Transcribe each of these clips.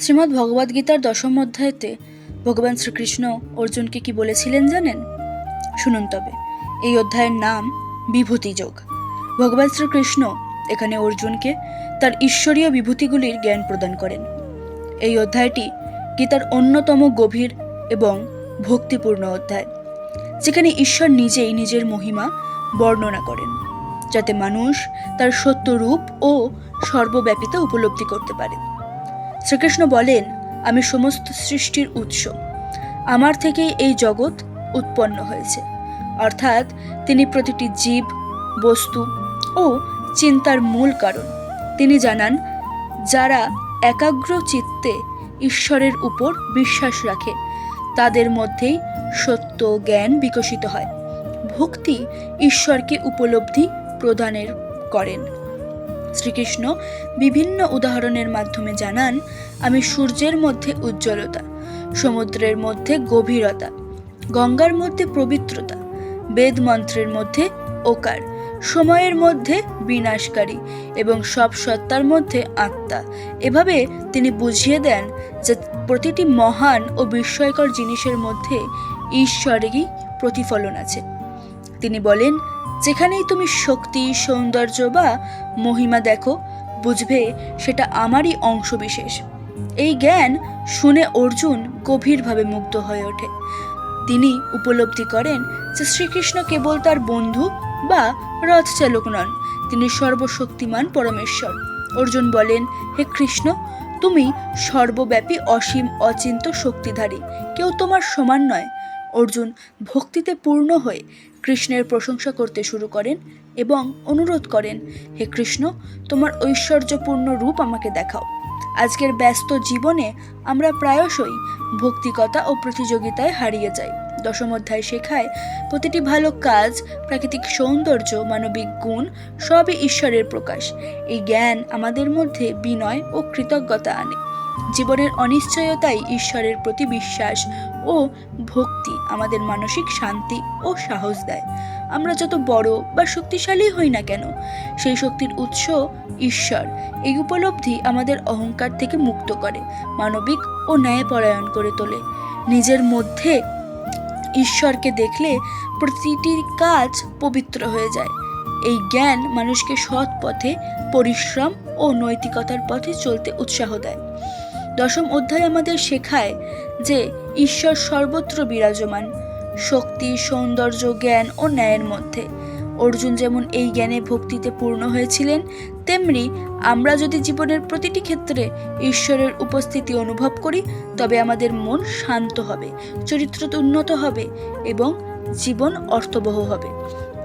শ্রীমদ্ ভগবদ্গীতার দশম অধ্যায়তে ভগবান শ্রীকৃষ্ণ অর্জুনকে কি বলেছিলেন জানেন? শুনুন তবে। এই অধ্যায়ের নাম বিভূতি যোগ। ভগবান শ্রীকৃষ্ণ এখানে অর্জুনকে তার ঈশ্বরীয় বিভূতিগুলির জ্ঞান প্রদান করেন। এই অধ্যায়টি গীতার অন্যতম গভীর এবং ভক্তিপূর্ণ অধ্যায়, যেখানে ঈশ্বর নিজেই নিজের মহিমা বর্ণনা করেন, যাতে মানুষ তার সত্য রূপ ও সর্বব্যাপিতা উপলব্ধি করতে পারে। শ্রীকৃষ্ণ বলেন, আমি সমস্ত সৃষ্টির উৎস, আমার থেকেই এই জগৎ উৎপন্ন হয়েছে। অর্থাৎ তিনি প্রতিটি জীব, বস্তু ও চিন্তার মূল কারণ। তিনি জানান, যারা একাগ্র চিত্তে ঈশ্বরের উপর বিশ্বাস রাখে তাদের মধ্যেই সত্য জ্ঞান বিকশিত হয়। ভক্তি ঈশ্বরকে উপলব্ধি প্রদানের করেন। শ্রীকৃষ্ণ বিভিন্ন উদাহরণের মাধ্যমে জানান, আমি সূর্যের মধ্যে উজ্জ্বলতা, সমুদ্রের মধ্যে গভীরতা, গঙ্গার মধ্যে পবিত্রতা, বেদ মন্ত্রের মধ্যে ওকার, সময়ের মধ্যে বিনাশকারী এবং সব সত্তার মধ্যে আত্মা। এভাবে তিনি বুঝিয়ে দেন যে প্রতিটি মহান ও বিস্ময়কর জিনিসের মধ্যে ঈশ্বরেরই প্রতিফলন আছে। তিনি বলেন, যেখানেই তুমি শক্তি, সৌন্দর্য বা মহিমা দেখো, বুঝবে সেটা আমারই অংশবিশেষ। এই জ্ঞান শুনে অর্জুন গভীরভাবে মুগ্ধ হয়ে ওঠে। তিনি উপলব্ধি করেন যে শ্রীকৃষ্ণ কেবল তার বন্ধু বা রথ চালক নন, তিনি সর্বশক্তিমান পরমেশ্বর। অর্জুন বলেন, হে কৃষ্ণ, তুমি সর্বব্যাপী, অসীম, অচিন্ত শক্তিধারী, কেউ তোমার সমান নয়। অর্জুন ভক্তিতে পূর্ণ হয়ে কৃষ্ণের প্রশংসা করতে শুরু করেন এবং অনুরোধ করেন, হে কৃষ্ণ, তোমার ঐশ্বর্যপূর্ণ রূপ আমাকে দেখাও। আজকের ব্যস্ত জীবনে আমরা প্রায়শই ভক্তিকতা ও প্রতিযোগিতায় হারিয়ে যাই। দশম অধ্যায় শেখায়, প্রতিটি ভালো কাজ, প্রাকৃতিক সৌন্দর্য, মানবিক গুণ সবই ঈশ্বরের প্রকাশ। এই জ্ঞান আমাদের মধ্যে বিনয় ও কৃতজ্ঞতা আনে। জীবনের অনিশ্চয়তাই ঈশ্বরের প্রতি বিশ্বাস ও ভক্তি আমাদের মানসিক শান্তি ও সাহস দেয়। আমরা যত বড় বা শক্তিশালী হই না কেন, সেই শক্তির উৎস ঈশ্বর। এই উপলব্ধি আমাদের অহংকার থেকে মুক্ত করে, মানবিক ও ন্যায়পরায়ণ করে তোলে। নিজের মধ্যে ঈশ্বরকে দেখলে প্রতিটি কাজ পবিত্র হয়ে যায়। এই জ্ঞান মানুষকে সৎ পথে, পরিশ্রম ও নৈতিকতার পথে চলতে উৎসাহ দেয়। দশম অধ্যায় আমাদের শেখায় যে ঈশ্বর সর্বত্র বিরাজমান, শক্তি, সৌন্দর্য, জ্ঞান ও ন্যায়ের মধ্যে। অর্জুন যেমন এই জ্ঞানে ভক্তিতে পূর্ণ হয়েছিলেন, তেমনি আমরা যদি জীবনের প্রতিটি ক্ষেত্রে ঈশ্বরের উপস্থিতি অনুভব করি, তবে আমাদের মন শান্ত হবে, চরিত্র উন্নত হবে এবং জীবন অর্থবহ হবে।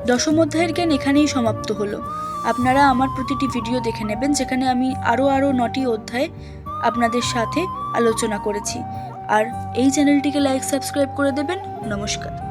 দশম অধ্যায়ের জ্ঞান এখানেই সমাপ্ত হলো। আপনারা আমার প্রতিটি ভিডিও দেখে নেবেন, যেখানে আমি আরও 9টি অধ্যায় আপনাদের সাথে আলোচনা করেছি। আর এই চ্যানেলটিকে লাইক, সাবস্ক্রাইব করে দেবেন। নমস্কার।